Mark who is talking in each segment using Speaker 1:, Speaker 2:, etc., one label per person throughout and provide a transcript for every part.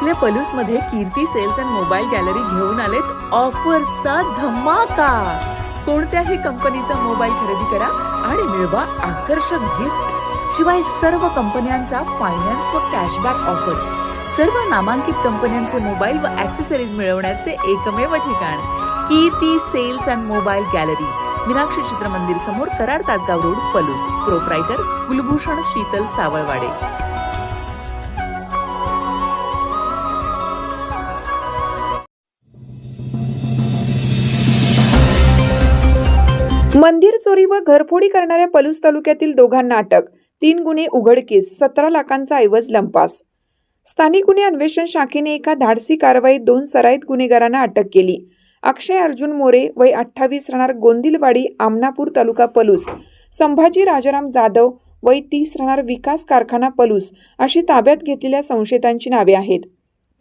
Speaker 1: आपल्या पलूसमध्ये कीर्ती sales and mobile gallery घेऊन आलेत ऑफर्सचा धमाका। कोणत्याही कंपनीचा मोबाईल खरेदी करा आणि मिळवा आकर्षक गिफ्ट। शिवाय सर्व कंपन्यांचा फायनान्स व कॅशबॅक ऑफर। सर्व नामांकित कंपन्यांचे मोबाईल व ॲक्सेसरीज मिळवण्याचे एकमेव ठिकाण Kirti sales and mobile gallery, Meenakshi Chitramandir समोर, कराड तासगाव रोड, पलूस। प्रोप्रायटर कुलभूषण शीतल सावळवाडे।
Speaker 2: मंदिर चोरी व घरफोडी करणाऱ्या पलूस तालुक्यातील दोघांना अटक। 3 गुन्हे उघडकीस, 17 लाखांचा ऐवज लंपास। स्थानिक गुन्हे अन्वेषण शाखेने एका धाडसी कारवाईत 2 सराईत गुन्हेगारांना अटक केली। अक्षय अर्जुन मोरे वय 28 राहणार गोंदिलवाडी, आमनापूर तालुका पलूस, संभाजी राजाराम जाधव वय 30 राहणार विकास कारखाना पलूस अशी ताब्यात घेतलेल्या संशयितांची नावे आहेत।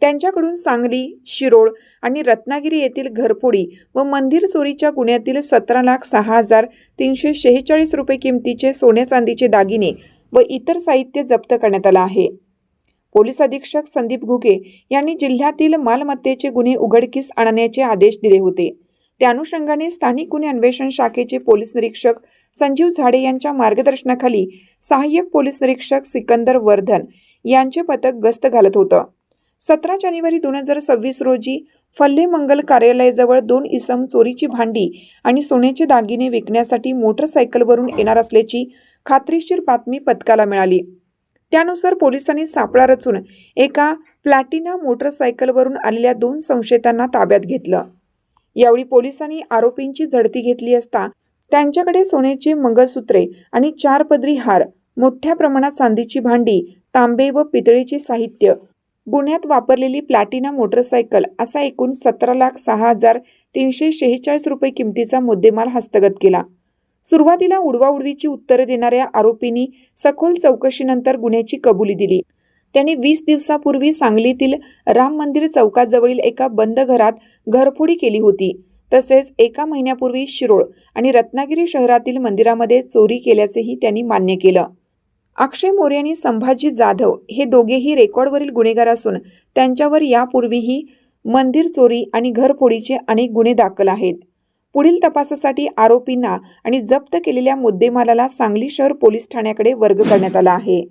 Speaker 2: त्यांच्याकडून सांगली, शिरोळ आणि रत्नागिरी येथील घरफोडी व मंदिर चोरीच्या गुन्ह्यातील 17,06,346 रुपये किमतीचे सोने चांदीचे दागिने व इतर साहित्य जप्त करण्यात आलं आहे। पोलीस अधीक्षक संदीप घुगे यांनी जिल्ह्यातील मालमत्तेचे गुन्हे उघडकीस आणण्याचे आदेश दिले होते। त्या अनुषंगाने स्थानिक गुन्हे अन्वेषण शाखेचे पोलीस निरीक्षक संजीव झाडे यांच्या मार्गदर्शनाखाली सहाय्यक पोलीस निरीक्षक सिकंदर वर्धन यांचे पथक गस्त घालत होतं। 17 जानेवारी 2026 रोजी फल्ले मंगल कार्यालयाजवळ 2 इसम चोरीची भांडी आणि सोन्याचे दागिने विकण्यासाठी मोटरसायकलवरून येणार असल्याची खात्रीशीर बातमी पथकाला मिळाली। त्यानुसार पोलिसांनी सापळा रचून एका प्लॅटिना मोटरसायकलवरून आलेल्या 2 संशयितांना ताब्यात घेतलं। यावेळी पोलिसांनी आरोपींची झडती घेतली असता त्यांच्याकडे सोन्याचे मंगळसूत्रे आणि 4 पदरी हार, मोठ्या प्रमाणात चांदीची भांडी, तांबे व पितळेचे साहित्य, गुन्ह्यात वापरलेली प्लॅटिना मोटरसायकल असा एकूण 17,06,346 रुपये किमतीचा मुद्देमाल हस्तगत केला। सुरुवातीला उडवाउडवीची उत्तरे देणाऱ्या आरोपींनी सखोल चौकशीनंतर गुन्ह्याची कबुली दिली। त्यांनी 20 दिवसापूर्वी सांगलीतील राम मंदिर चौकाजवळील एका बंद घरात घरफोडी केली होती। तसेच 1 महिन्यापूर्वी शिरोळ आणि रत्नागिरी शहरातील मंदिरामध्ये चोरी केल्याचेही त्यांनी मान्य केलं। अक्षय मोरे आणि संभाजी जाधव हे दोघेही रेकॉर्डवरील गुन्हेगार असून त्यांच्यावर यापूर्वीही मंदिर चोरी आणि घरफोडीचे अनेक गुन्हे दाखल आहेत। पुढील तपासासाठी आरोपींना आणि जप्त केलेल्या मुद्देमालाला सांगली शहर पोलीस ठाण्याकडे वर्ग करण्यात आला आहे।